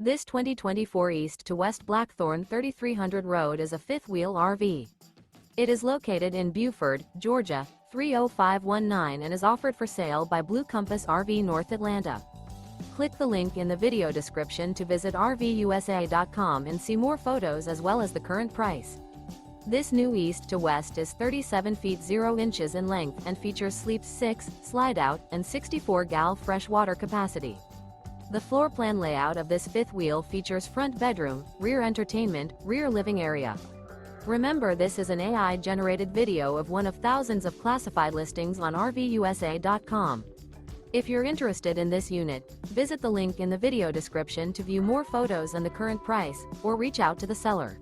This 2024 East to West Blackthorn 3300 road is a fifth-wheel RV. It is located in Buford, Georgia, 30519 and is offered for sale by Blue Compass RV North Atlanta. Click the link in the video description to visit RVUSA.com and see more photos as well as the current price. This new East to West is 37 feet 0 inches in length and features sleeps 6, slide-out, and 64 gal fresh water capacity. The floor plan layout of this fifth wheel features front bedroom, rear entertainment, rear living area. Remember, this is an AI-generated video of one of thousands of classified listings on RVUSA.com. If you're interested in this unit, visit the link in the video description to view more photos and the current price, or reach out to the seller.